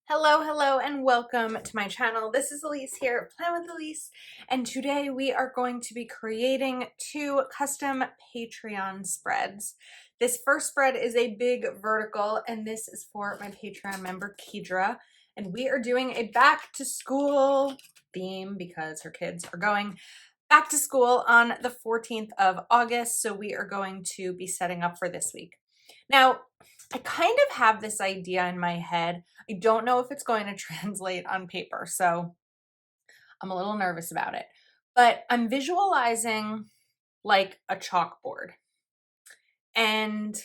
Hello, and welcome to my channel. This is Elise here, Plan with Elise, and today we are going to be creating two custom Patreon spreads. This first spread is a big vertical, and this is for my Patreon member, Keidra, and we are doing a back to school theme because her kids are going back to school on the 14th of August, so we are going to be setting up for this week. Now, I kind of have this idea in my head. I don't know if it's going to translate on paper, so I'm a little nervous about it. But I'm visualizing like a chalkboard and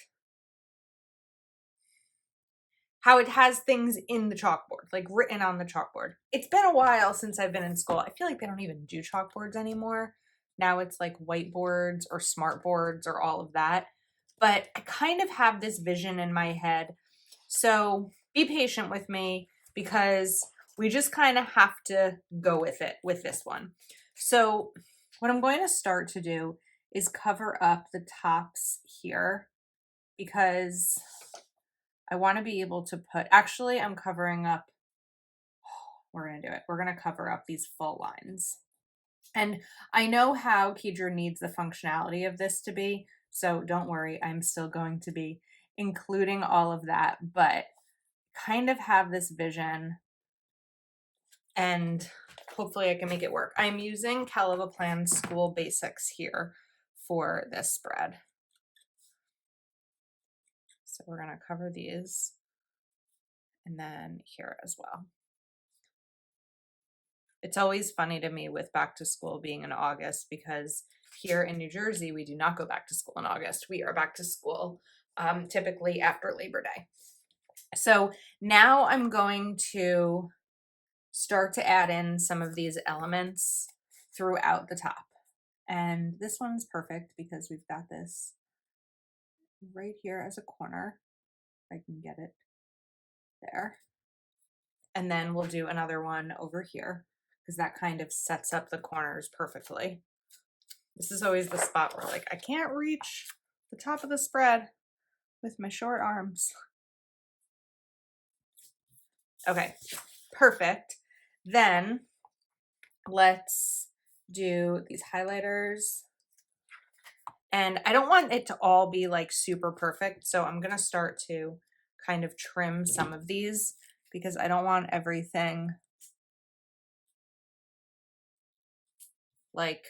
how it has things in the chalkboard, like written on the chalkboard. It's been a while since I've been in school. I feel like they don't even do chalkboards anymore. Now it's like whiteboards or smart boards or all of that. But I kind of have this vision in my head. So be patient with me because we just kind of have to go with it with this one. So what I'm going to start to do is cover up the tops here because I want to be able to put, actually I'm covering up, we're going to do it. We're going to cover up these full lines. And I know how Keidra needs the functionality of this to be, so don't worry, I'm still going to be including all of that, but kind of have this vision and hopefully I can make it work. I'm using Caliva Plan School Basics here for this spread. So we're going to cover these and then here as well. It's always funny to me with back to school being in August because here in New Jersey, we do not go back to school in August. We are back to school typically after Labor Day. So now I'm going to start to add in some of these elements throughout the top. And this one's perfect because we've got this right here as a corner. If I can get it there. And then we'll do another one over here because that kind of sets up the corners perfectly. This is always the spot where like I can't reach the top of the spread with my short arms. Okay, perfect. Then let's do these highlighters. And I don't want it to all be like super perfect, so I'm going to start to kind of trim some of these because I don't want everything like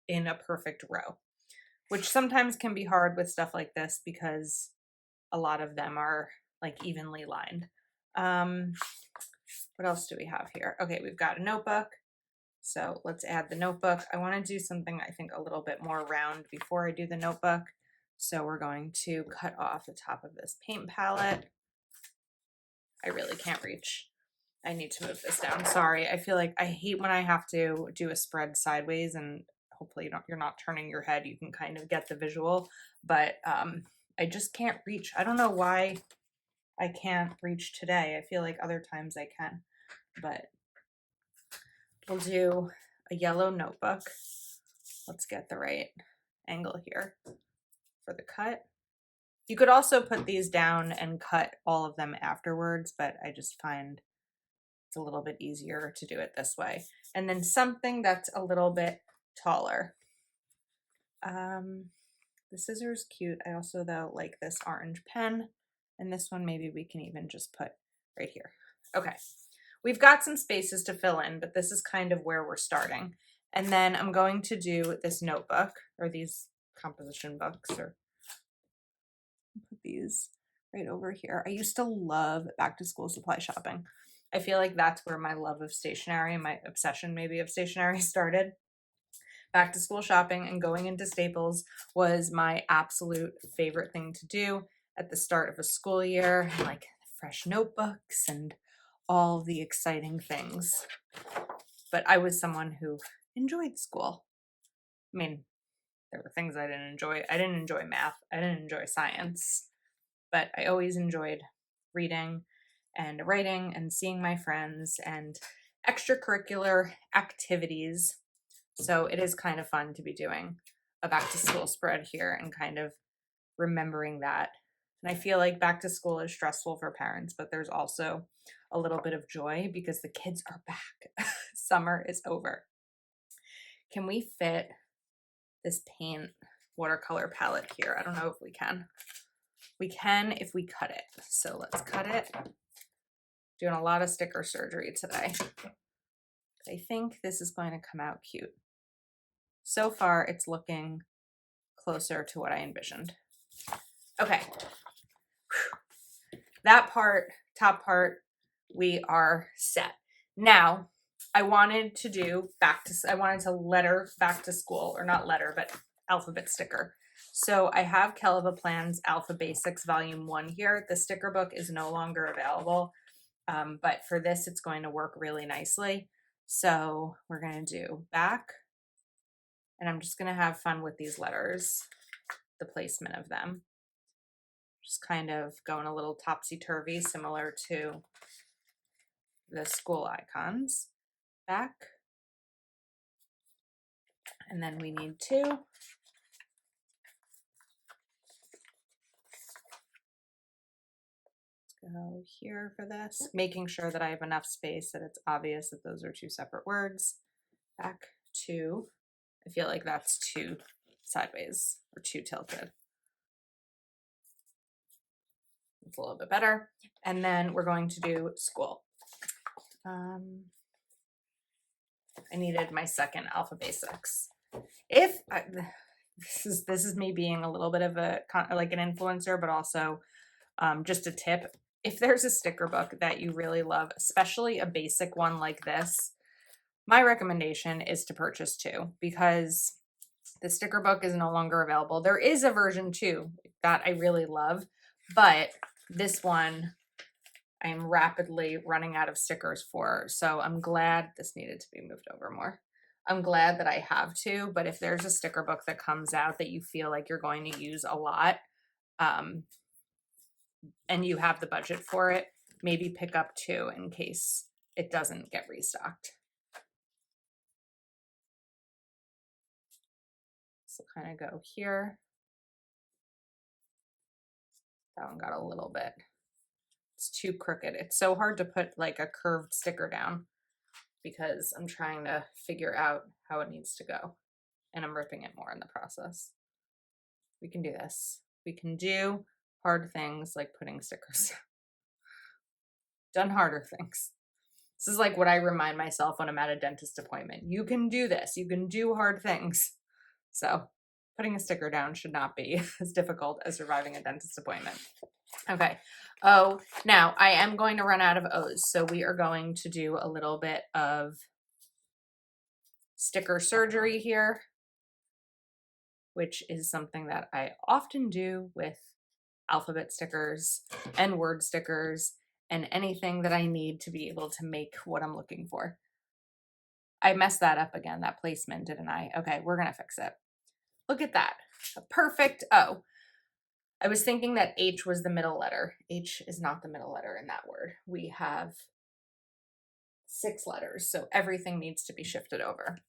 in a perfect row, which sometimes can be hard with stuff like this because a lot of them are like evenly lined. What else do we have here? Okay, we've got a notebook. So let's add the notebook. I want to do something I think a little bit more round before I do the notebook. So we're going to cut off the top of this paint palette. I really can't reach. I need to move this down. Sorry. I feel like I hate when I have to do a spread sideways and hopefully you're not turning your head. You can kind of get the visual, but I just can't reach. I don't know why I can't reach today. I feel like other times I can, but we'll do a yellow notebook. Let's get the right angle here for the cut. You could also put these down and cut all of them afterwards, but I just find it's a little bit easier to do it this way. And then something that's a little bit taller. The scissors cute. I also though like this orange pen, and this one maybe we can even just put right here. Okay, we've got some spaces to fill in, but this is kind of where we're starting. And then I'm going to do this notebook or these composition books, or put these right over here. I used to love back to school supply shopping. I feel like that's where my love of stationery, my obsession maybe of stationery started. Back to school shopping and going into Staples was my absolute favorite thing to do at the start of a school year, like fresh notebooks and all the exciting things. But I was someone who enjoyed school. I mean, there were things I didn't enjoy. I didn't enjoy math. I didn't enjoy science. But I always enjoyed reading and writing and seeing my friends and extracurricular activities. So it is kind of fun to be doing a back to school spread here and kind of remembering that. And I feel like back to school is stressful for parents, but there's also a little bit of joy because the kids are back. Summer is over. Can we fit this paint watercolor palette here? I don't know if we can. We can if we cut it. So let's cut it. Doing a lot of sticker surgery today. I think this is going to come out cute. So far, it's looking closer to what I envisioned. Okay. That part, top part, we are set. Now, I wanted to letter back to school, or not letter, but alphabet sticker. So I have Kelva Plan's Alpha Basics Volume 1 here. The sticker book is no longer available, but for this, it's going to work really nicely. So we're going to do back, and I'm just going to have fun with these letters, the placement of them. Just kind of going a little topsy-turvy, similar to the school icons. Back. And then we need to go here for this, making sure that I have enough space that it's obvious that those are two separate words. Back to, I feel like that's too sideways or too tilted. It's a little bit better. And then we're going to do school. I needed my second Alpha Basics. This is me being a little bit of like an influencer, but also just a tip. If there's a sticker book that you really love, especially a basic one like this, my recommendation is to purchase two, because the sticker book is no longer available. There is a version 2 that I really love, but this one I'm rapidly running out of stickers for. So I'm glad this needed to be moved over more. I'm glad that I have two, but if there's a sticker book that comes out that you feel like you're going to use a lot, and you have the budget for it, maybe pick up two in case it doesn't get restocked. So kind of go here. That one got a little bit, it's too crooked. It's so hard to put like a curved sticker down because I'm trying to figure out how it needs to go, and I'm ripping it more in the process. We can do this. We can do hard things like putting stickers. Done harder things. This is like what I remind myself when I'm at a dentist appointment. You can do this. You can do hard things. So putting a sticker down should not be as difficult as surviving a dentist appointment. Okay. Oh, now I am going to run out of O's. So we are going to do a little bit of sticker surgery here, which is something that I often do with alphabet stickers and word stickers and anything that I need to be able to make what I'm looking for. I messed that up again, that placement, didn't I? Okay, we're going to fix it. Look at that. A perfect O. I was thinking that H was the middle letter. H is not the middle letter in that word. We have 6 letters, so everything needs to be shifted over.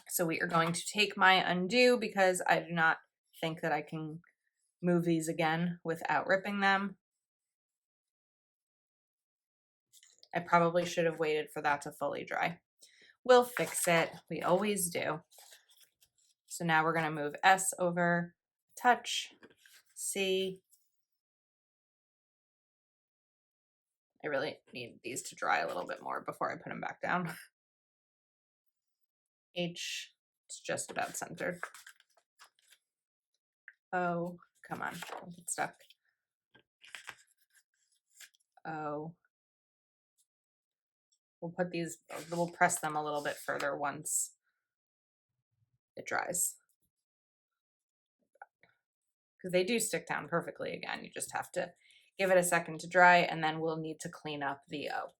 So we are going to take my undo because I do not think that I can move these again without ripping them. I probably should have waited for that to fully dry. We'll fix it. We always do. So now we're going to move S over, touch, C. I really need these to dry a little bit more before I put them back down. H, it's just about centered. O, come on, don't get stuck. O. We'll press them a little bit further once it dries. Because they do stick down perfectly again. You just have to give it a second to dry, and then we'll need to clean up the O.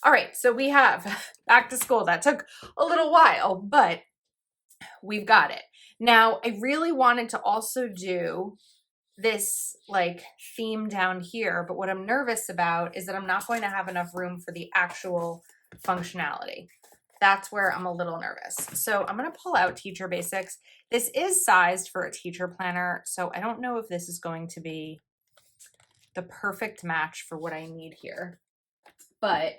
All right, so we have back to school. That took a little while, but we've got it. Now, I really wanted to also do this like theme down here, but what I'm nervous about is that I'm not going to have enough room for the actual functionality. That's where I'm a little nervous. So I'm going to pull out Teacher Basics. This is sized for a teacher planner, so I don't know if this is going to be the perfect match for what I need here. But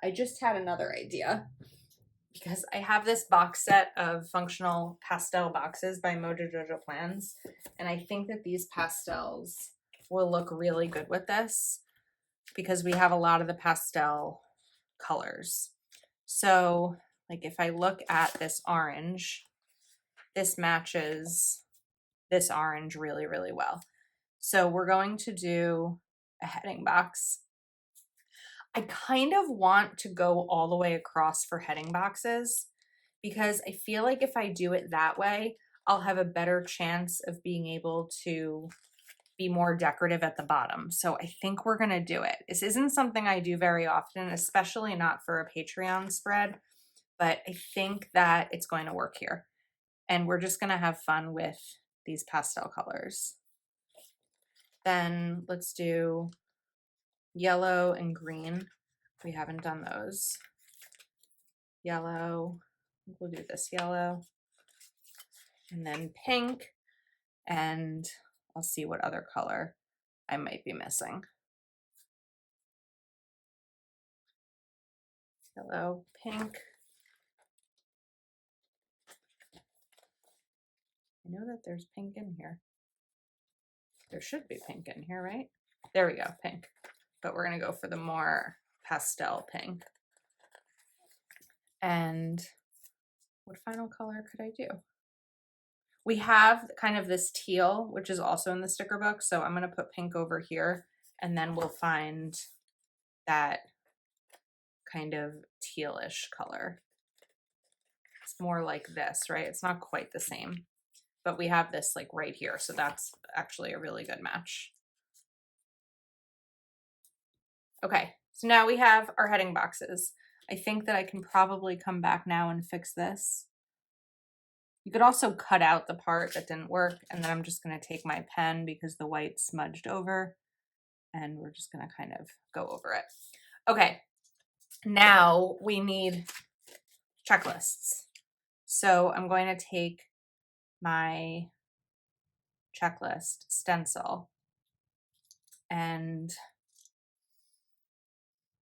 I just had another idea because I have this box set of functional pastel boxes by Mojo Jojo Plans, and I think that these pastels will look really good with this because we have a lot of the pastel colors. So like if I look at this orange, this matches this orange really, really well. So we're going to do a heading box. I kind of want to go all the way across for heading boxes because I feel like if I do it that way, I'll have a better chance of being able to be more decorative at the bottom. So I think we're going to do it. This isn't something I do very often, especially not for a Patreon spread, but I think that it's going to work here. And we're just going to have fun with these pastel colors. Then let's do yellow and green. We haven't done those. Yellow, we'll do this yellow. And then pink, and I'll see what other color I might be missing. Yellow, pink. I know that there's pink in here. There should be pink in here, right? There we go, pink. But we're gonna go for the more pastel pink. And what final color could I do? We have kind of this teal, which is also in the sticker book. So I'm gonna put pink over here, and then we'll find that kind of tealish color. It's more like this, right? It's not quite the same, but we have this like right here. So that's actually a really good match. Okay, so now we have our heading boxes. I think that I can probably come back now and fix this. You could also cut out the part that didn't work, and then I'm just going to take my pen because the white smudged over, and we're just going to kind of go over it. Okay, now we need checklists. So I'm going to take my checklist stencil, and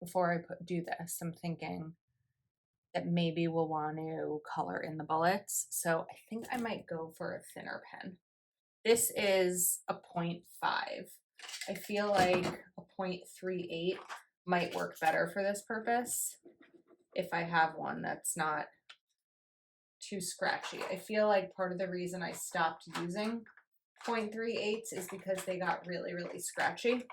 before I do this, I'm thinking that maybe we'll want to color in the bullets. So I think I might go for a thinner pen. This is a 0.5. I feel like a 0.38 might work better for this purpose if I have one that's not too scratchy. I feel like part of the reason I stopped using 0.38s is because they got really, really scratchy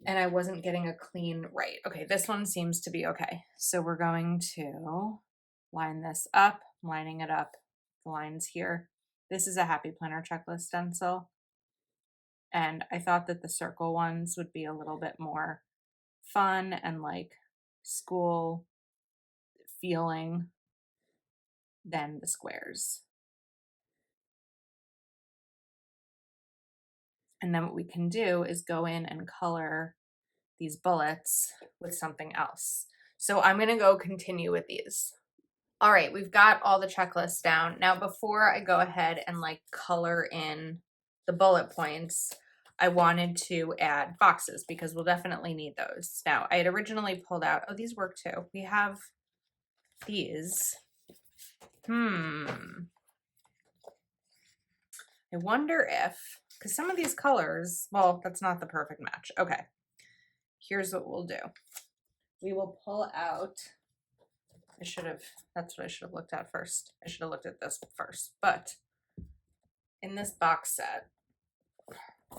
and I wasn't getting a clean right. Okay, this one seems to be okay. So we're going to line this up, lining it up, the lines here. This is a Happy Planner checklist stencil. And I thought that the circle ones would be a little bit more fun and like school feeling than the squares. And then what we can do is go in and color these bullets with something else. So I'm gonna go continue with these. All right, we've got all the checklists down. Now, before I go ahead and like color in the bullet points, I wanted to add boxes because we'll definitely need those. Now, I had originally pulled out, oh, these work too. We have these. I wonder if, because some of these colors, well, that's not the perfect match. Okay, here's what we'll do. We will pull out, that's what I should have looked at first. I should have looked at this first, but in this box set,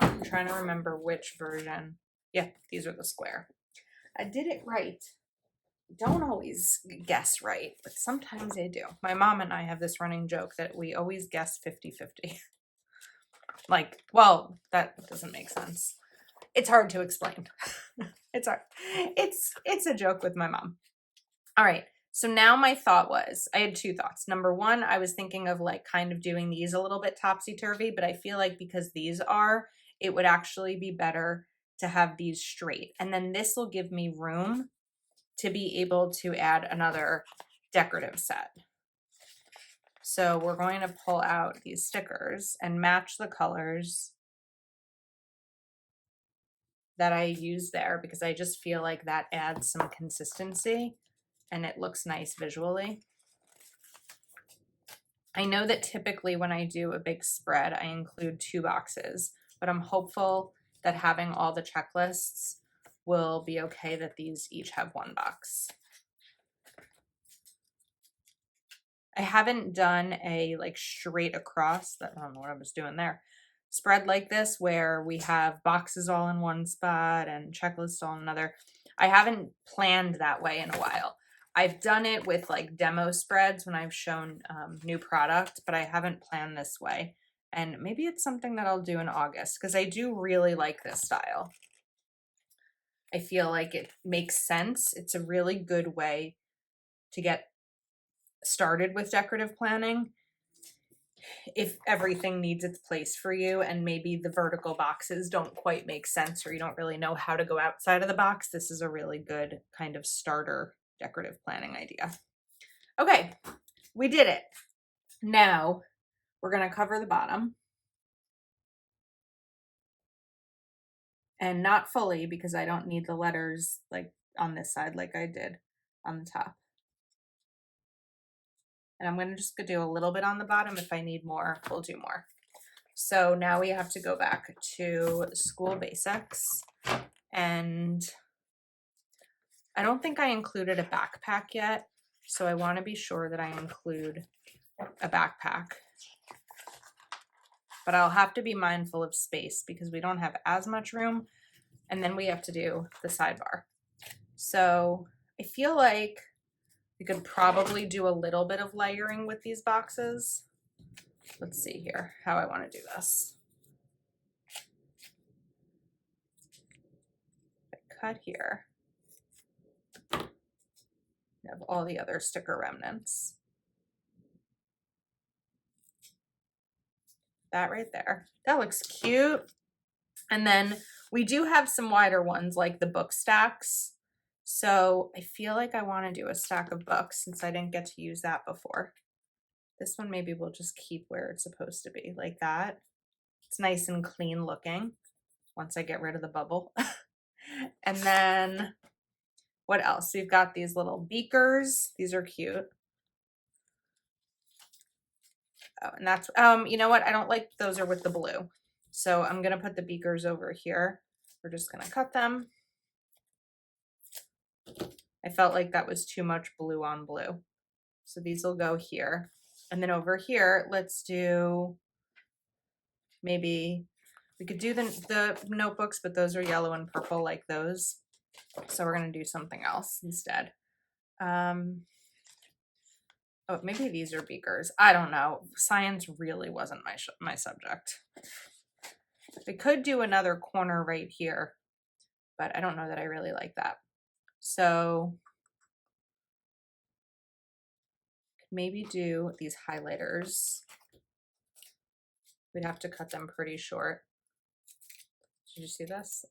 I'm trying to remember which version. Yeah, these are the square. I did it right. Don't always guess right, but sometimes I do. My mom and I have this running joke that we always guess 50-50. Like, well, that doesn't make sense. It's hard to explain. It's hard. It's a joke with my mom. All right. So now my thought was, I had two thoughts. Number one, I was thinking of like kind of doing these a little bit topsy-turvy, but I feel like because these are, it would actually be better to have these straight. And then this will give me room to be able to add another decorative set. So we're going to pull out these stickers and match the colors that I use there because I just feel like that adds some consistency and it looks nice visually. I know that typically when I do a big spread, I include 2 boxes, but I'm hopeful that having all the checklists will be okay that these each have 1 box. I haven't done a like straight across, I don't know what I was doing there, spread like this where we have boxes all in one spot and checklists all in another. I haven't planned that way in a while. I've done it with like demo spreads when I've shown new product, but I haven't planned this way. And maybe it's something that I'll do in August because I do really like this style. I feel like it makes sense. It's a really good way to get started with decorative planning if everything needs its place for you and maybe the vertical boxes don't quite make sense or you don't really know how to go outside of the box. This is a really good kind of starter decorative planning idea. Okay, we did it. Now we're going to cover the bottom. And not fully because I don't need the letters like on this side like I did on the top. And I'm going to just do a little bit on the bottom. If I need more, we'll do more. So now we have to go back to school basics. And I don't think I included a backpack yet. So I want to be sure that I include a backpack. But I'll have to be mindful of space because we don't have as much room. And then we have to do the sidebar. So I feel like we could probably do a little bit of layering with these boxes. Let's see here how I want to do this. I cut here. I have all the other sticker remnants. That right there. That looks cute. And then we do have some wider ones like the book stacks. So I feel like I want to do a stack of books since I didn't get to use that before. This one maybe we'll just keep where it's supposed to be, like that. It's nice and clean looking once I get rid of the bubble. And then what else? We've got these little beakers. These are cute. Oh, and that's, you know what? I don't like those are with the blue. So I'm going to put the beakers over here. We're just going to cut them. I felt like that was too much blue on blue. So these will go here. And then over here, let's do, maybe we could do the notebooks, but those are yellow and purple like those. So we're going to do something else instead. Oh, maybe these are beakers. I don't know. Science really wasn't my subject. I could do another corner right here, but I don't know that I really like that. So maybe do these highlighters. We'd have to cut them pretty short. Did you see this?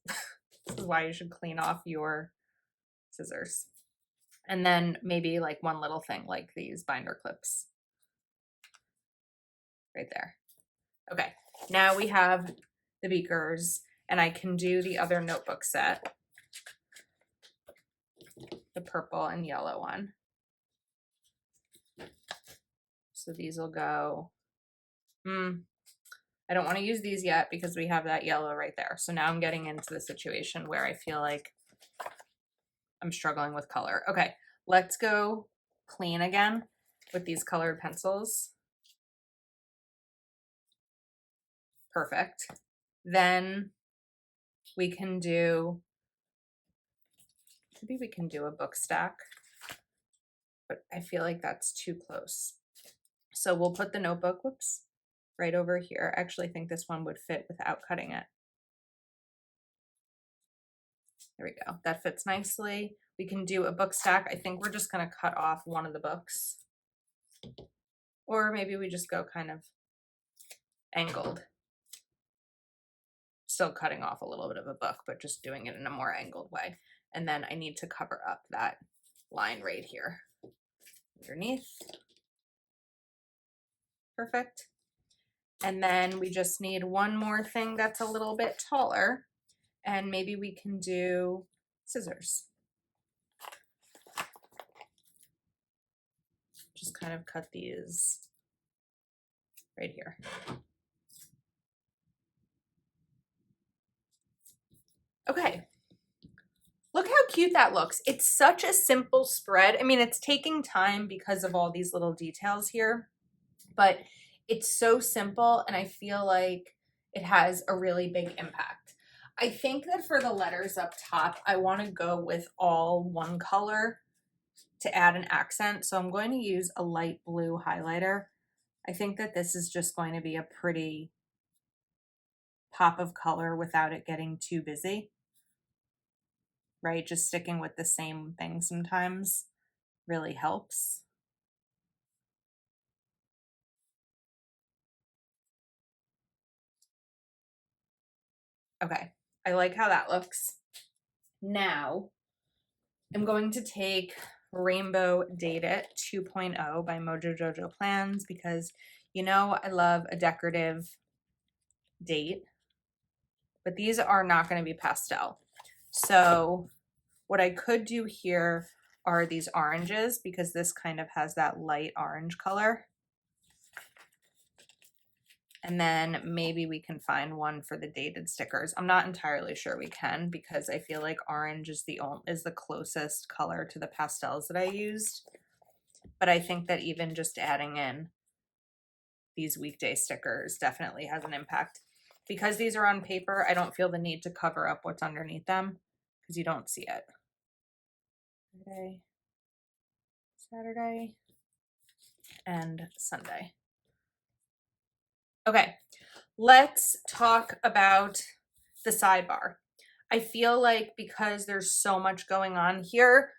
This is why you should clean off your scissors. And then maybe like one little thing like these binder clips. Right there. Okay, now we have the beakers and I can do the other notebook set. The purple and yellow one. So these will go, I don't want to use these yet because we have that yellow right there. So now I'm getting into the situation where I feel like I'm struggling with color. Okay, let's go clean again with these colored pencils. Perfect. Then we can do, maybe we can do a book stack, but I feel like that's too close. So we'll put the notebook, whoops, right over here. I actually think this one would fit without cutting it. There we go. That fits nicely. We can do a book stack. I think we're just going to cut off one of the books. Or maybe we just go kind of angled. Still cutting off a little bit of a book, but just doing it in a more angled way. And then I need to cover up that line right here underneath. Perfect. And then we just need one more thing that's a little bit taller. And maybe we can do scissors. Just kind of cut these right here. Okay. Look how cute that looks. It's such a simple spread. I mean, it's taking time because of all these little details here, but it's so simple and I feel like it has a really big impact. I think that for the letters up top, I want to go with all one color to add an accent. So I'm going to use a light blue highlighter. I think that this is just going to be a pretty pop of color without it getting too busy. Right? Just sticking with the same thing sometimes really helps. Okay, I like how that looks. Now, I'm going to take Rainbow Date It 2.0 by Mojo Jojo Plans because you know I love a decorative date, but these are not going to be pastel. So what I could do here are these oranges because this kind of has that light orange color. And then maybe we can find one for the dated stickers. I'm not entirely sure we can because I feel like orange is the closest color to the pastels that I used. But I think that even just adding in these weekday stickers definitely has an impact. Because these are on paper, I don't feel the need to cover up what's underneath them because you don't see it. Saturday, and Sunday. Okay, let's talk about the sidebar. I feel like because there's so much going on here,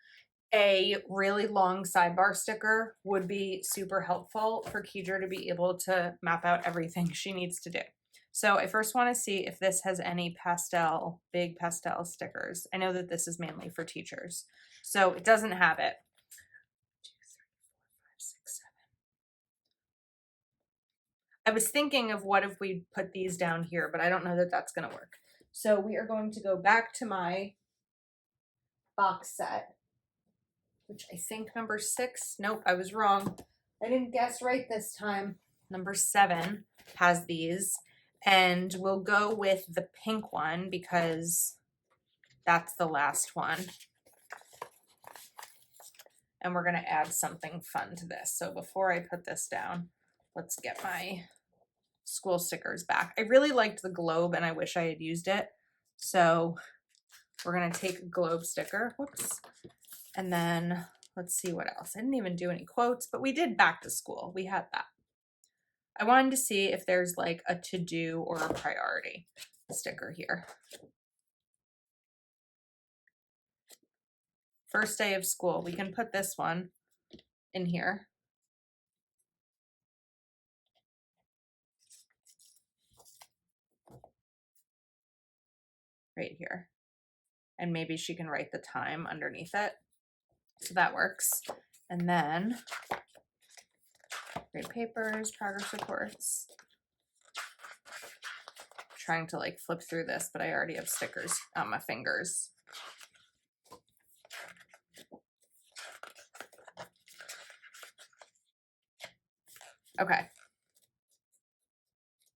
a really long sidebar sticker would be super helpful for Keidra to be able to map out everything she needs to do. So I first want to see if this has any big pastel stickers. I know that this is mainly for teachers. So it doesn't have it. 2, 3, 4, 5, 6, 7. I was thinking of what if we put these down here, but I don't know that that's going to work. So we are going to go back to my box set, which I think number 6. Nope, I was wrong. I didn't guess right this time. Number 7 has these, and we'll go with the pink one because that's the last one. And we're going to add something fun to this. So before I put this down, let's get my school stickers back. I really liked the globe and I wish I had used it. So we're going to take a globe sticker. Whoops. And then let's see what else. I didn't even do any quotes, but we did back to school. We had that. I wanted to see if there's like a to-do or a priority sticker here. First day of school. We can put this one in here. Right here. And maybe she can write the time underneath it. So that works. And then grade papers, progress reports. Trying to like flip through this, but I already have stickers on my fingers. Okay.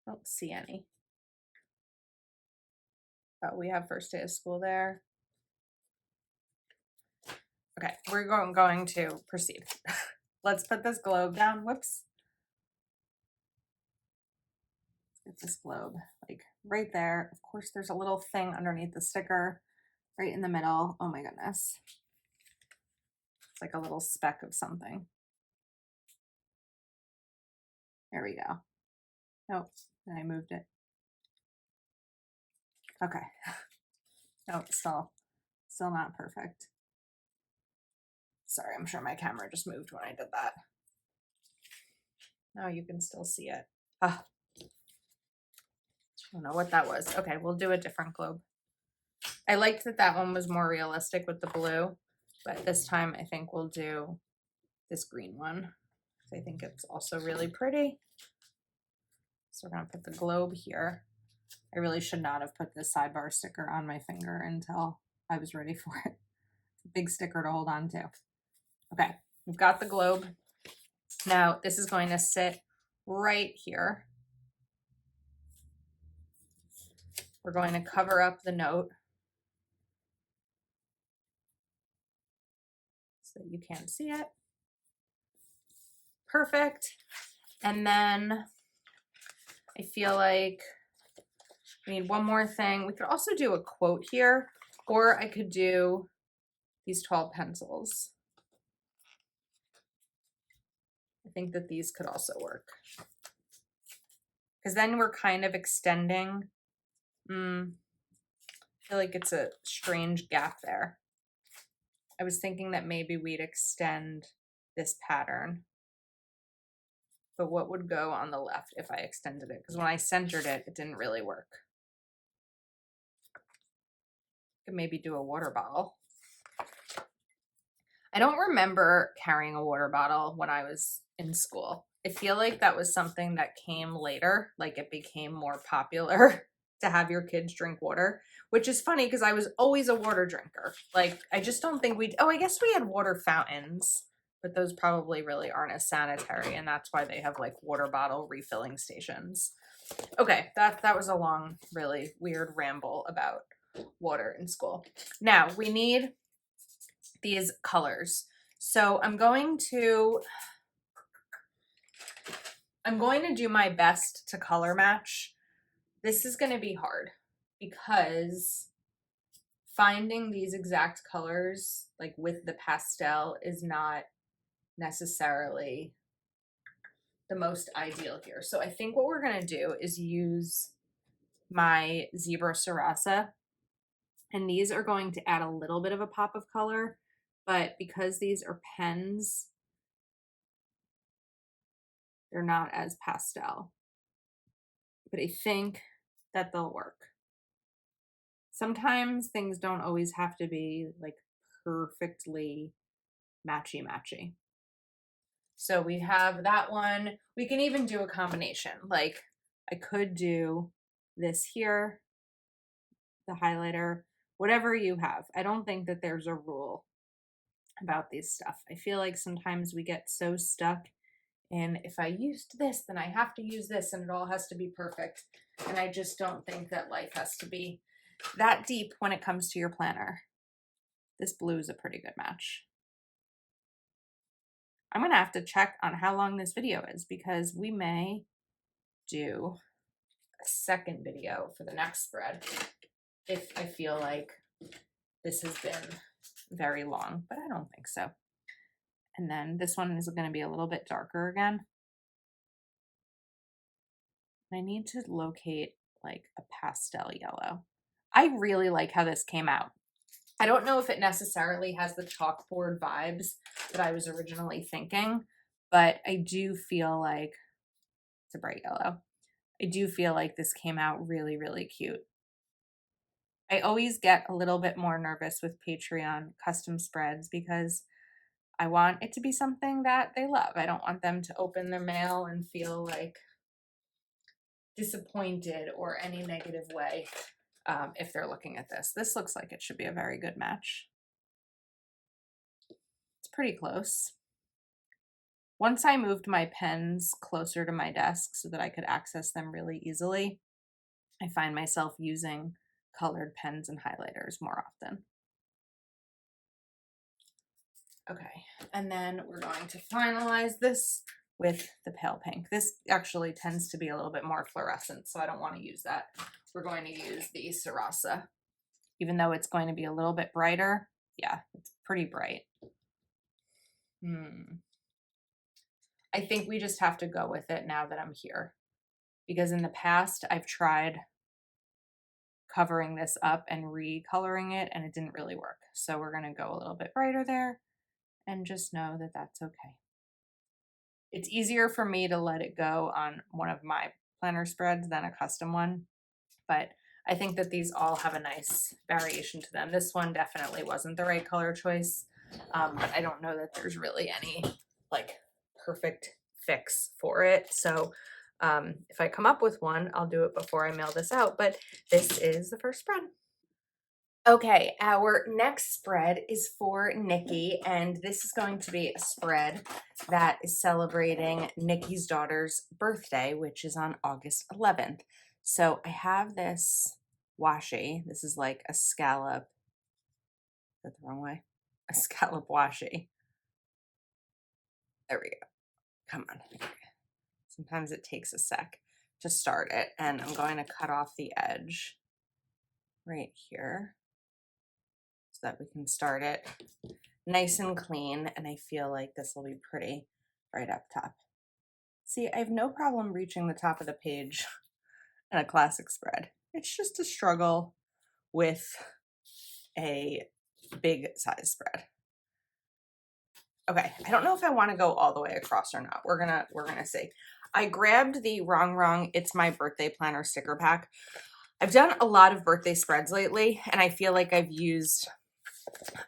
Don't see any. Oh, we have first day of school there. Okay, we're going to proceed. Let's put this globe down. Whoops. Let's get this globe like right there. Of course, there's a little thing underneath the sticker right in the middle. Oh my goodness. It's like a little speck of something. There we go. Nope, I moved it. Okay. Nope, still not perfect. Sorry, I'm sure my camera just moved when I did that. Now you can still see it. Ah. I don't know what that was. Okay, we'll do a different globe. I liked that one was more realistic with the blue, but this time I think we'll do this green one. I think it's also really pretty. So we're gonna put the globe here. I really should not have put this sidebar sticker on my finger until I was ready for it. It's a big sticker to hold on to. Okay, we've got the globe. Now this is going to sit right here. We're going to cover up the note so that you can't see it. Perfect. And then I feel like we need one more thing. We could also do a quote here, or I could do these 12 pencils. I think that these could also work. Because then we're kind of extending. I feel like it's a strange gap there. I was thinking that maybe we'd extend this pattern. But what would go on the left if I extended it? Because when I centered it, it didn't really work. Could maybe do a water bottle. I don't remember carrying a water bottle when I was in school. I feel like that was something that came later, like it became more popular to have your kids drink water, which is funny because I was always a water drinker. Like, I just don't think I guess we had water fountains, but those probably really aren't as sanitary, and that's why they have like water bottle refilling stations. Okay, that was a long, really weird ramble about water in school. Now we need these colors. So I'm going to do my best to color match. This is going to be hard because finding these exact colors like with the pastel is not necessarily the most ideal here. So I think what we're going to do is use my Zebra Sarasa, and these are going to add a little bit of a pop of color, but because these are pens, they're not as pastel, but I think that they'll work. Sometimes things don't always have to be like perfectly matchy-matchy. So we have that one. We can even do a combination. Like I could do this here, the highlighter, whatever you have. I don't think that there's a rule about these stuff. I feel like sometimes we get so stuck in, if I used this, then I have to use this, and it all has to be perfect. And I just don't think that life has to be that deep when it comes to your planner. This blue is a pretty good match. I'm going to have to check on how long this video is because we may do a second video for the next spread if I feel like this has been very long, but I don't think so. And then this one is going to be a little bit darker again. I need to locate like a pastel yellow. I really like how this came out. I don't know if it necessarily has the chalkboard vibes that I was originally thinking, but I do feel like it's a bright yellow. I do feel like this came out really, really cute. I always get a little bit more nervous with Patreon custom spreads because I want it to be something that they love. I don't want them to open their mail and feel like disappointed or any negative way if they're looking at this. This looks like it should be a very good match. It's pretty close. Once I moved my pens closer to my desk so that I could access them really easily, I find myself using colored pens and highlighters more often. Okay, and then we're going to finalize this with the pale pink. This actually tends to be a little bit more fluorescent, so I don't want to use that. We're going to use the Sarasa. Even though it's going to be a little bit brighter, yeah, it's pretty bright. I think we just have to go with it now that I'm here. Because in the past, I've tried covering this up and recoloring it, and it didn't really work. So we're going to go a little bit brighter there, and just know that that's okay. It's easier for me to let it go on one of my planner spreads than a custom one, but I think that these all have a nice variation to them. This one definitely wasn't the right color choice, but I don't know that there's really any like perfect fix for it. So If I come up with one, I'll do it before I mail this out, but this is the first spread. Okay, our next spread is for Nikki, and this is going to be a spread that is celebrating Nikki's daughter's birthday, which is on August 11th. So I have this washi. This is like a scallop. Is that the wrong way? A scallop washi. There we go. Come on. Sometimes it takes a sec to start it, and I'm going to cut off the edge right here, so that we can start it nice and clean, and I feel like this will be pretty right up top. See, I have no problem reaching the top of the page in a classic spread. It's just a struggle with a big size spread. Okay, I don't know if I want to go all the way across or not. We're gonna see. I grabbed the Wrong It's My Birthday Planner sticker pack. I've done a lot of birthday spreads lately, and I feel like I've used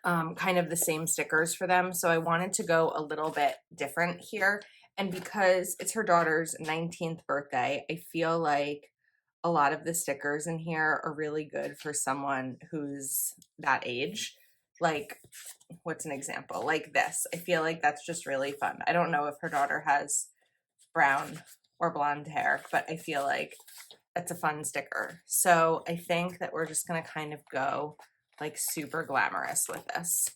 kind of the same stickers for them. So I wanted to go a little bit different here. And because it's her daughter's 19th birthday, I feel like a lot of the stickers in here are really good for someone who's that age. Like, what's an example? Like this. I feel like that's just really fun. I don't know if her daughter has brown or blonde hair, but I feel like that's a fun sticker. So I think that we're just going to kind of go like super glamorous with this.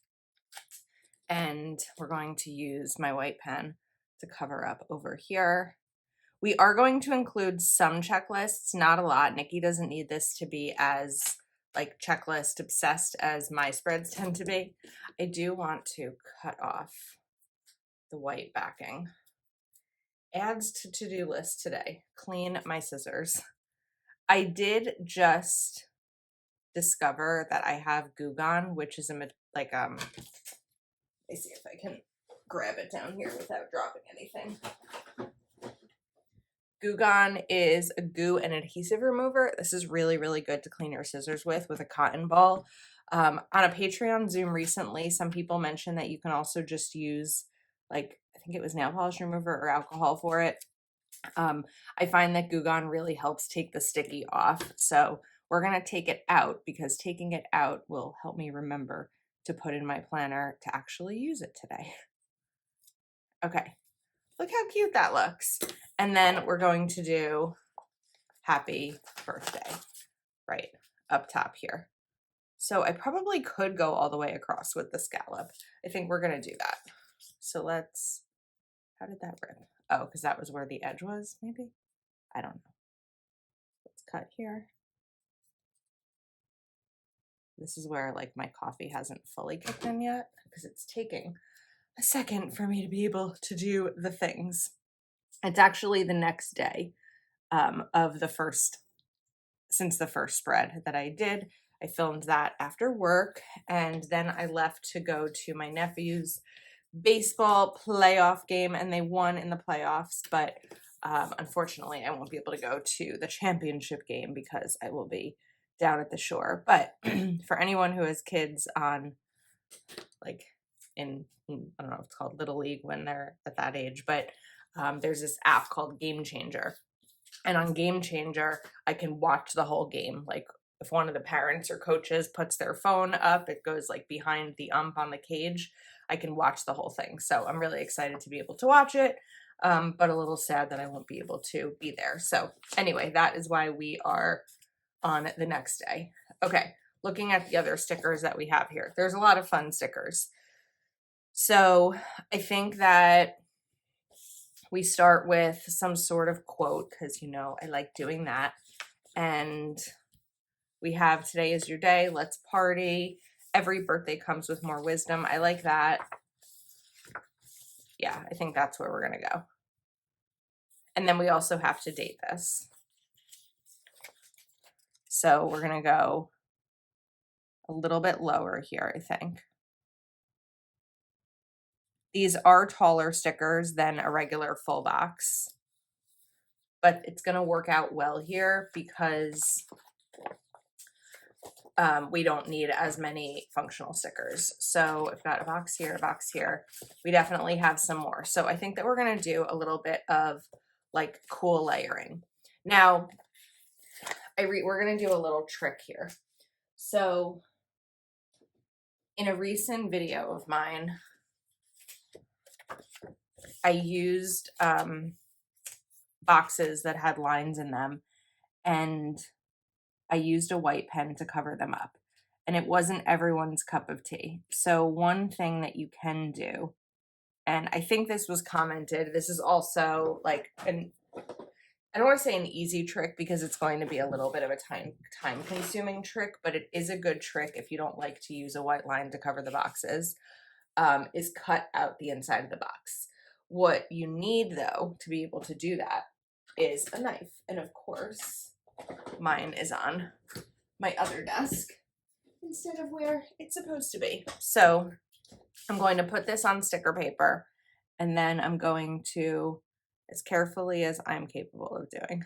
And we're going to use my white pen to cover up over here. We are going to include some checklists, not a lot. Nikki doesn't need this to be as like checklist obsessed as my spreads tend to be. I do want to cut off the white backing. Adds to to-do list today, clean my scissors. I did just discover that I have Goo Gone, which is like let me see if I can grab it down here without dropping anything. Goo Gone is a goo and adhesive remover. This is really, really good to clean your scissors with a cotton ball. On a Patreon Zoom recently, some people mentioned that you can also just use, like, I think it was nail polish remover or alcohol for it. I find that Goo Gone really helps take the sticky off. So we're going to take it out because taking it out will help me remember to put in my planner to actually use it today. Okay, look how cute that looks. And then we're going to do happy birthday right up top here. So I probably could go all the way across with the scallop. I think we're going to do that. So let's, how did that rip? Oh, because that was where the edge was, maybe? I don't know. Let's cut here. This is where like my coffee hasn't fully kicked in yet because it's taking a second for me to be able to do the things. It's actually the next day of the first, since the first spread that I did. I filmed that after work, and then I left to go to my nephew's baseball playoff game, and they won in the playoffs, but unfortunately I won't be able to go to the championship game because I will be down at the shore. But for anyone who has kids on, like, in, I don't know if it's called Little League when they're at that age, but there's this app called Game Changer. And on Game Changer, I can watch the whole game. Like, if one of the parents or coaches puts their phone up, it goes like behind the ump on the cage. I can watch the whole thing. So I'm really excited to be able to watch it, but a little sad that I won't be able to be there. So anyway, that is why we are on the next day. Okay, looking at the other stickers that we have here. There's a lot of fun stickers. So I think that we start with some sort of quote because, you know, I like doing that. And we have today is your day, let's party. Every birthday comes with more wisdom. I like that. Yeah, I think that's where we're going to go. And then we also have to date this. So we're going to go a little bit lower here, I think. These are taller stickers than a regular full box, but it's going to work out well here because we don't need as many functional stickers. So I've got a box here, a box here. We definitely have some more. So I think that we're going to do a little bit of like cool layering. Now, we're going to do a little trick here. So in a recent video of mine, I used boxes that had lines in them, and I used a white pen to cover them up. And it wasn't everyone's cup of tea. So one thing that you can do, and I think this was commented, this is also like I don't want to say an easy trick because it's going to be a little bit of a time consuming trick, but it is a good trick if you don't like to use a white line to cover the boxes, is cut out the inside of the box. What you need though to be able to do that is a knife. And of course, mine is on my other desk instead of where it's supposed to be. So I'm going to put this on sticker paper, and then I'm going to, as carefully as I'm capable of doing,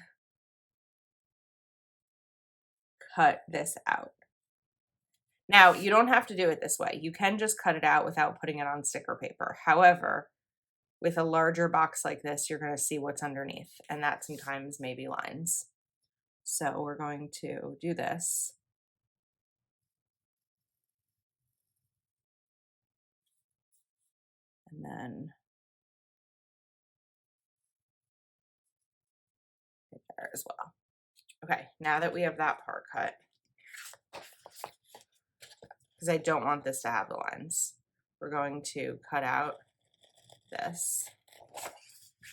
cut this out. Now, you don't have to do it this way. You can just cut it out without putting it on sticker paper. However, with a larger box like this, you're going to see what's underneath, and that sometimes may be lines. So we're going to do this. And then right there as well. Okay, now that we have that part cut, because I don't want this to have the lines, we're going to cut out this.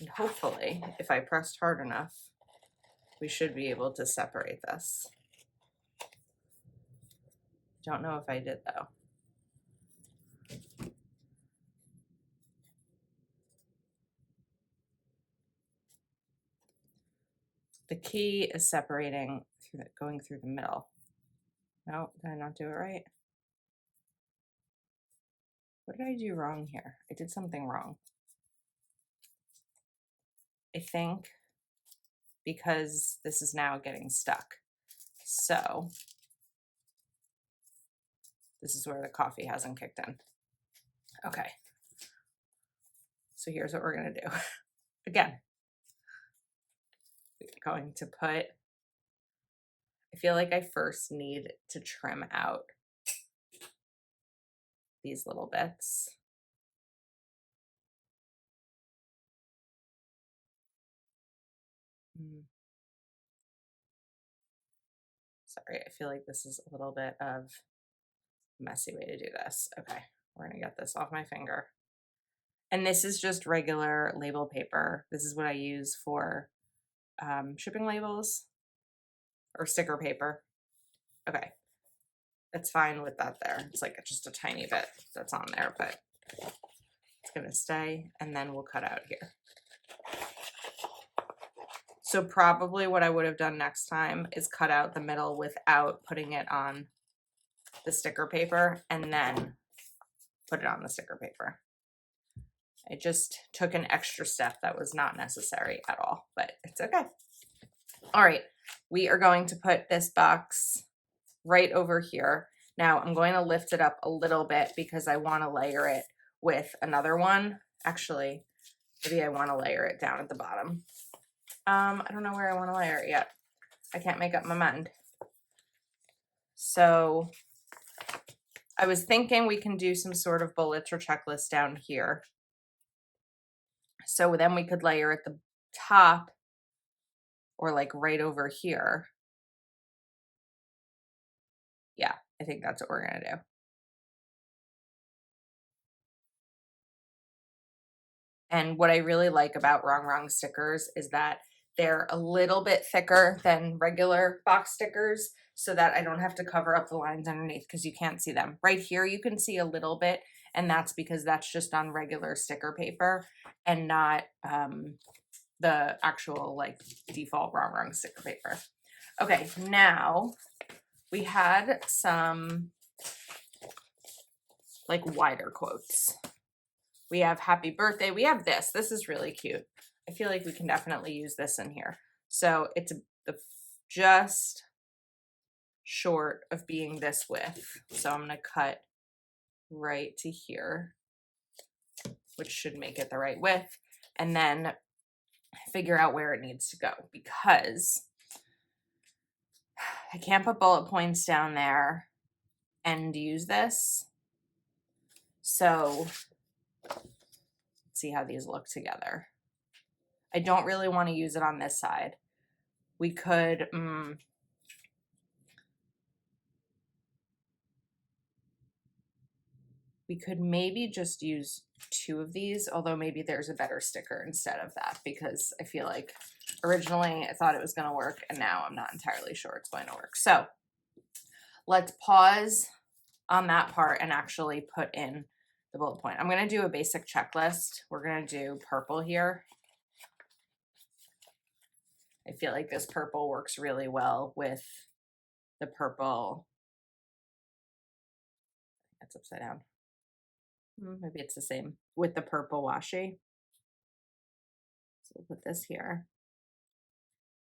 And hopefully, if I pressed hard enough, we should be able to separate this. Don't know if I did though. The key is separating through going through the middle. No, did I not do it right? What did I do wrong here? I did something wrong. I think because this is now getting stuck. So this is where the coffee hasn't kicked in. Okay. So here's what we're going to do. Again, we're going to put, I feel like I first need to trim out these little bits. Sorry, I feel like this is a little bit of a messy way to do this. Okay, we're gonna get this off my finger. And this is just regular label paper. This is what I use for shipping labels or sticker paper. Okay, it's fine with that there. It's like just a tiny bit that's on there, but it's gonna stay, and then we'll cut out here. So probably what I would have done next time is cut out the middle without putting it on the sticker paper and then put it on the sticker paper. I just took an extra step that was not necessary at all, but it's okay. All right, we are going to put this box right over here. Now I'm going to lift it up a little bit because I want to layer it with another one. Actually, maybe I want to layer it down at the bottom. I don't know where I want to layer it yet. I can't make up my mind. So I was thinking we can do some sort of bullets or checklist down here. So then we could layer at the top or like right over here. Yeah, I think that's what we're going to do. And what I really like about Wrong stickers is that they're a little bit thicker than regular box stickers so that I don't have to cover up the lines underneath because you can't see them. Right here you can see a little bit, and that's because that's just on regular sticker paper and not the actual like default Wrong sticker paper. Okay, now we had some like wider quotes. We have happy birthday. We have this. This is really cute. I feel like we can definitely use this in here. So it's just short of being this width. So I'm going to cut right to here, which should make it the right width. And then figure out where it needs to go, because I can't put bullet points down there and use this. So let's see how these look together. I don't really want to use it on this side. We could, we could maybe just use 2 of these, although maybe there's a better sticker instead of that, because I feel like originally I thought it was going to work and now I'm not entirely sure it's going to work. So let's pause on that part and actually put in the bullet point. I'm going to do a basic checklist. We're going to do purple here. I feel like this purple works really well with the purple. That's upside down. Maybe it's the same with the purple washi. So we'll put this here.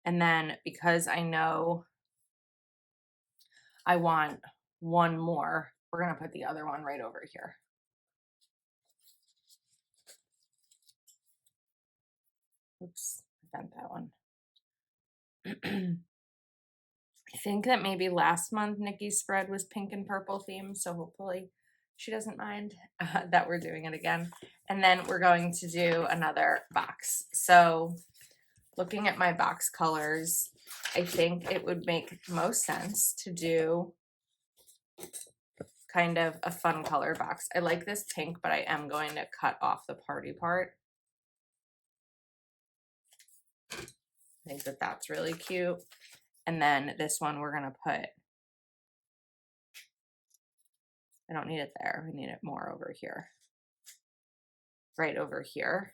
And then because I know I want one more, we're going to put the other one right over here. Oops, I bent that one. I think that maybe last month Nikki's spread was pink and purple themed, so hopefully she doesn't mind that we're doing it again. And then we're going to do another box. So looking at my box colors, I think it would make most sense to do kind of a fun color box. I like this pink, but I am going to cut off the party part. I think that that's really cute. And then this one we're going to put, I don't need it there. We need it more over here. Right over here.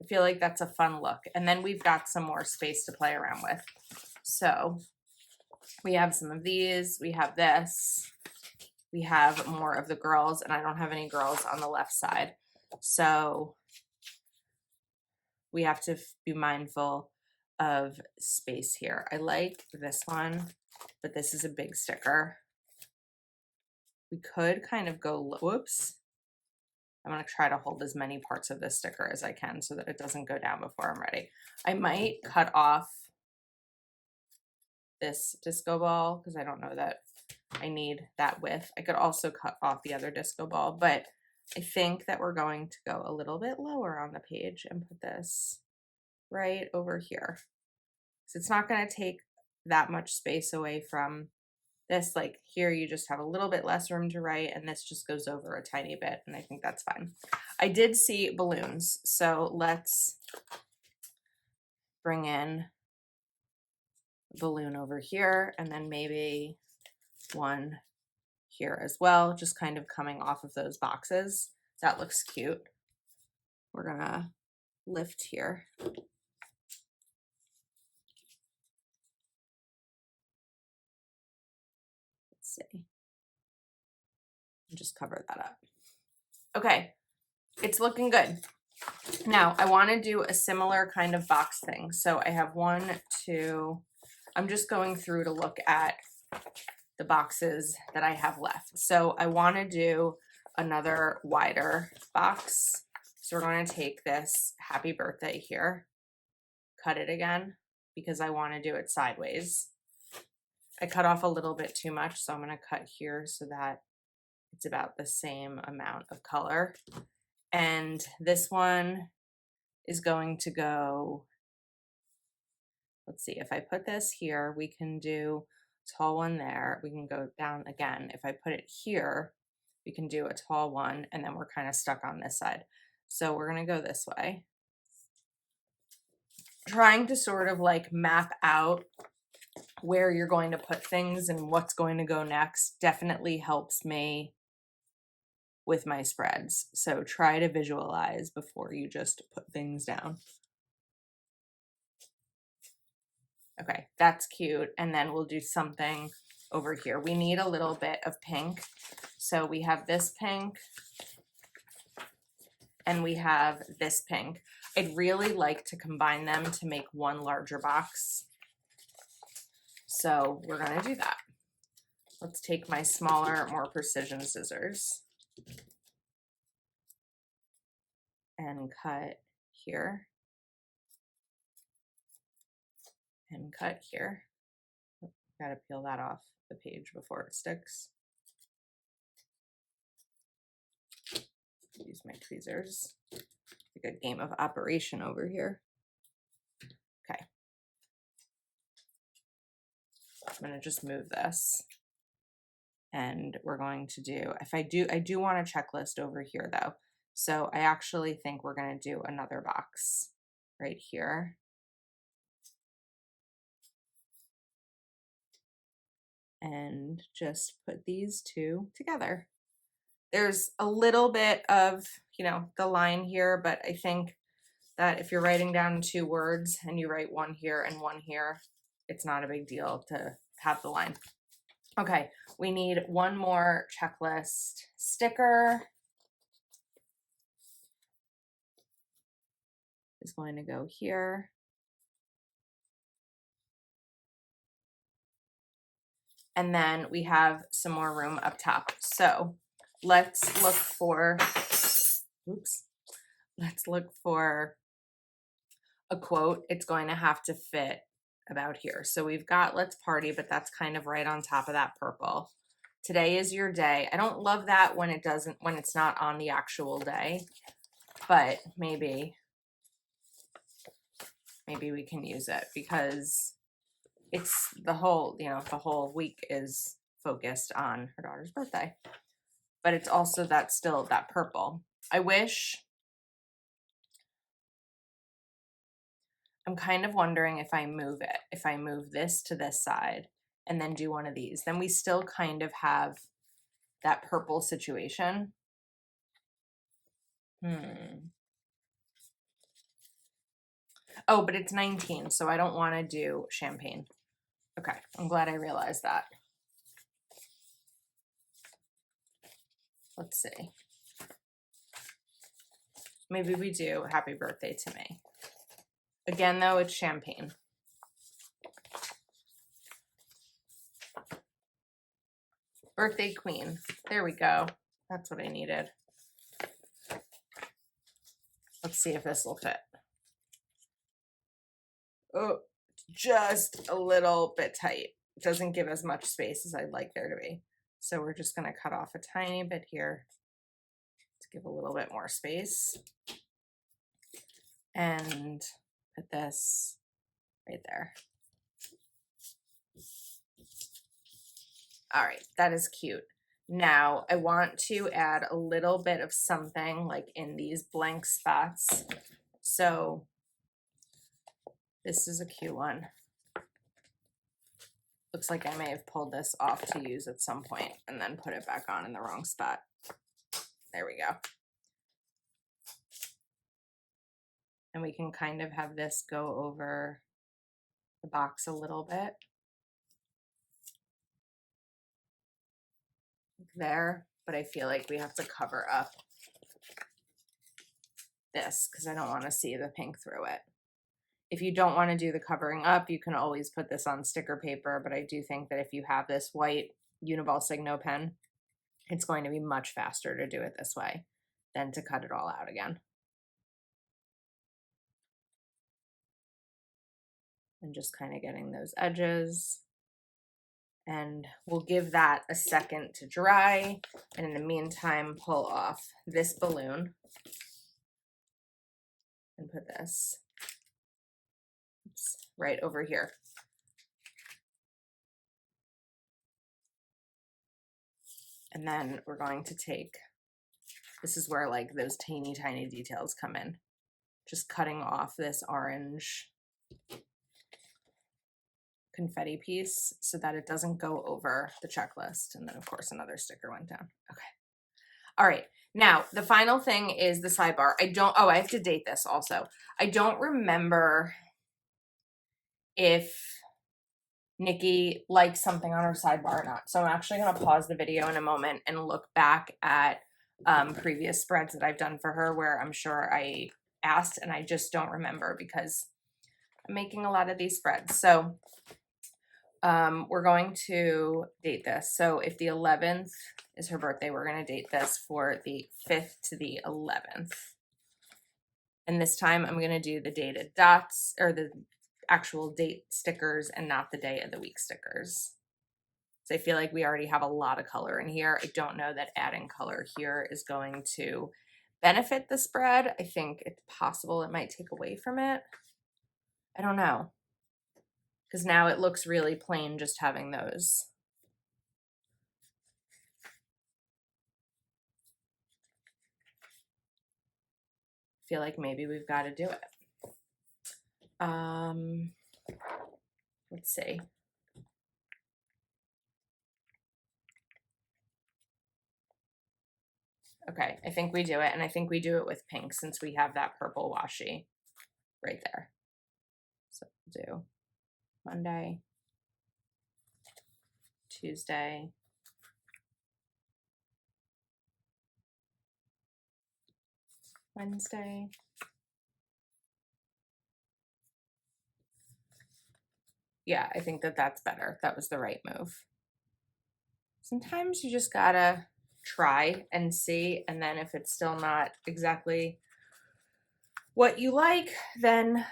I feel like that's a fun look. And then we've got some more space to play around with. So we have some of these, we have this, we have more of the girls, and I don't have any girls on the left side. So we have to be mindful of space here. I like this one, but this is a big sticker. We could kind of go, whoops. I'm going to try to hold as many parts of this sticker as I can so that it doesn't go down before I'm ready. I might cut off this disco ball because I don't know that I need that width. I could also cut off the other disco ball, but I think that we're going to go a little bit lower on the page and put this right over here. So it's not going to take that much space away from this. Like here, you just have a little bit less room to write, and this just goes over a tiny bit, and I think that's fine. I did see balloons, so let's bring in a balloon over here, and then maybe one here as well, just kind of coming off of those boxes. That looks cute. We're gonna lift here. Let's see. And just cover that up. Okay, it's looking good. Now I want to do a similar kind of box thing. So I have 1, 2, I'm just going through to look at the boxes that I have left. So I want to do another wider box. So we're going to take this happy birthday here, cut it again because I want to do it sideways. I cut off a little bit too much, so I'm going to cut here so that it's about the same amount of color. And this one is going to go, let's see, if I put this here, we can do a tall one there. We can go down again. If I put it here, we can do a tall one, and then we're kind of stuck on this side. So we're going to go this way. Trying to sort of like map out where you're going to put things and what's going to go next definitely helps me with my spreads. So try to visualize before you just put things down. Okay, that's cute. And then we'll do something over here. We need a little bit of pink. So we have this pink and we have this pink. I'd really like to combine them to make one larger box. So we're gonna do that. Let's take my smaller, more precision scissors and cut here. and cut here. Got to peel that off the page before it sticks. Use my tweezers. A good game of operation over here. Okay. I'm going to just move this. And we're going to do, I do want a checklist over here though. So I actually think we're going to do another box right here. And just put these two together. There's a little bit of, you know, the line here, but I think that if you're writing down 2 words and you write one here and one here, it's not a big deal to have the line. Okay, we need one more checklist sticker. Is going to go here. And then we have some more room up top. So let's look for, let's look for a quote. It's going to have to fit about here. So we've got let's party, but that's kind of right on top of that purple. Today is your day. I don't love that when it's not on the actual day, but maybe we can use it because it's the whole, you know, the whole week is focused on her daughter's birthday, but it's also that still that purple. I wish, I'm kind of wondering if I move it, if I move this to this side and then do one of these, then we still kind of have that purple situation. Oh, but it's 19, so I don't want to do champagne. Okay, I'm glad I realized that. Let's see. Maybe we do happy birthday to me. Again, though, it's champagne. Birthday queen. There we go. That's what I needed. Let's see if this will fit. Oh, just a little bit tight. It doesn't give as much space as I'd like there to be. So we're just going to cut off a tiny bit here to give a little bit more space. And put this right there. All right, that is cute. Now I want to add a little bit of something like in these blank spots. So this is a cute one. Looks like I may have pulled this off to use at some point and then put it back on in the wrong spot. There we go. And we can kind of have this go over the box a little bit. There, but I feel like we have to cover up this because I don't want to see the pink through it. If you don't want to do the covering up, you can always put this on sticker paper, but I do think that if you have this white Uniball Signo pen, it's going to be much faster to do it this way than to cut it all out again. And just kind of getting those edges. And we'll give that a second to dry. And in the meantime, pull off this balloon and put this right over here. And then we're going to take, this is where like those teeny tiny details come in. Just cutting off this orange confetti piece so that it doesn't go over the checklist. And then of course another sticker went down. Okay. All right. Now the final thing is the sidebar. I have to date this also. I don't remember if Nikki likes something on her sidebar or not. So I'm actually going to pause the video in a moment and look back at previous spreads that I've done for her where I'm sure I asked and I just don't remember because I'm making a lot of these spreads. So we're going to date this. So if the 11th is her birthday, we're going to date this for the 5th to the 11th. And this time I'm going to do the dated dots or the actual date stickers and not the day of the week stickers. So I feel like we already have a lot of color in here. I don't know that adding color here is going to benefit the spread. I think it's possible it might take away from it. I don't know. Because now it looks really plain just having those. I feel like maybe we've got to do it. Let's see. Okay, I think we do it, and I think we do it with pink since we have that purple washi right there. So we'll do Monday, Tuesday, Wednesday, yeah, I think that that's better. That was the right move. Sometimes you just gotta try and see, and then if it's still not exactly what you like, then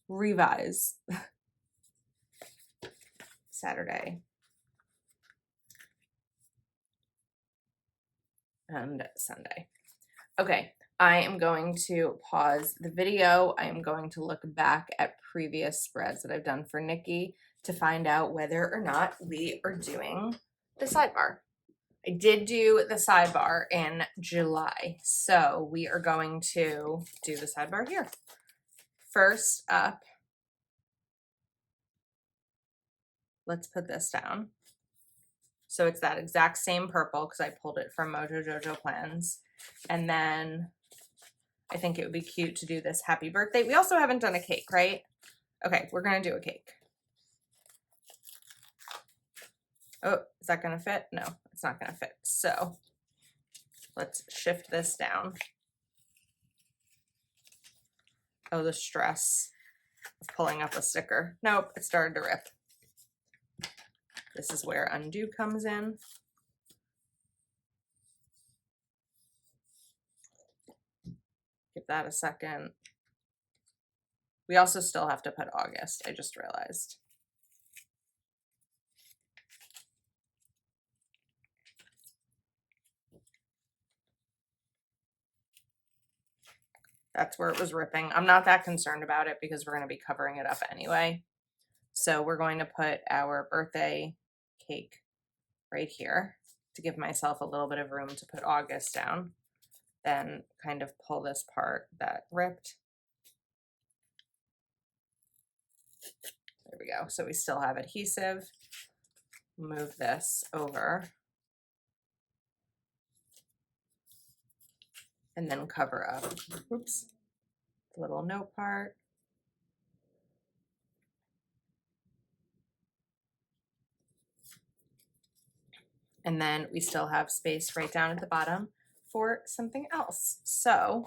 revise. Saturday and Sunday. Okay, I am going to pause the video. I am going to look back at previous spreads that I've done for Nikki to find out whether or not we are doing the sidebar. I did do the sidebar in July, so we are going to do the sidebar here. First up, let's put this down. So it's that exact same purple because I pulled it from Mojo Jojo Plans. And then I think it would be cute to do this happy birthday. We also haven't done a cake, right? Okay, we're going to do a cake. Oh, is that going to fit? No, it's not going to fit. So let's shift this down. Oh, the stress of pulling up a sticker. Nope, it started to rip. This is where undo comes in. Give that a second. We also still have to put August, I just realized. That's where it was ripping. I'm not that concerned about it because we're going to be covering it up anyway. So we're going to put our birthday cake right here to give myself a little bit of room to put August down. Then kind of pull this part that ripped. There we go. So we still have adhesive. Move this over. And then cover up, oops, the little note part. And then we still have space right down at the bottom for something else. So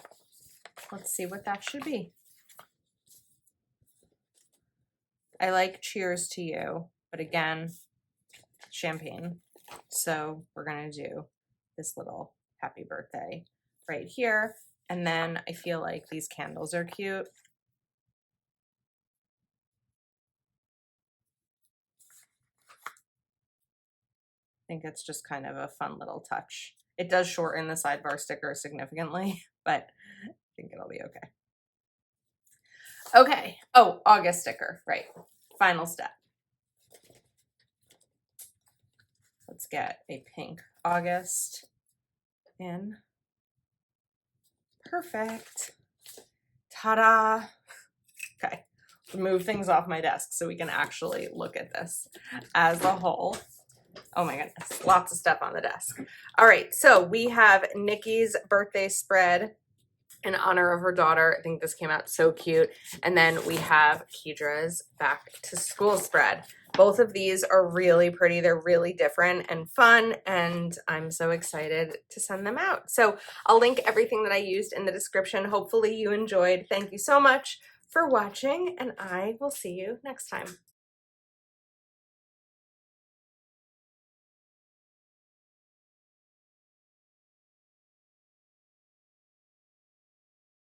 let's see what that should be. I like cheers to you, but again, champagne. So we're gonna do this little happy birthday right here. And then I feel like these candles are cute. I think it's just kind of a fun little touch. It does shorten the sidebar sticker significantly, but I think it'll be okay. Okay. Oh, August sticker, right. Final step. Let's get a pink August in. Perfect. Ta-da. Okay. Move things off my desk so we can actually look at this as a whole. Oh my goodness, lots of stuff on the desk. All right, so we have Nikki's birthday spread in honor of her daughter. I think this came out so cute. And then we have Keidra's back to school spread. Both of these are really pretty. They're really different and fun, and I'm so excited to send them out. So I'll link everything that I used in the description. Hopefully you enjoyed. Thank you so much for watching, and I will see you next time.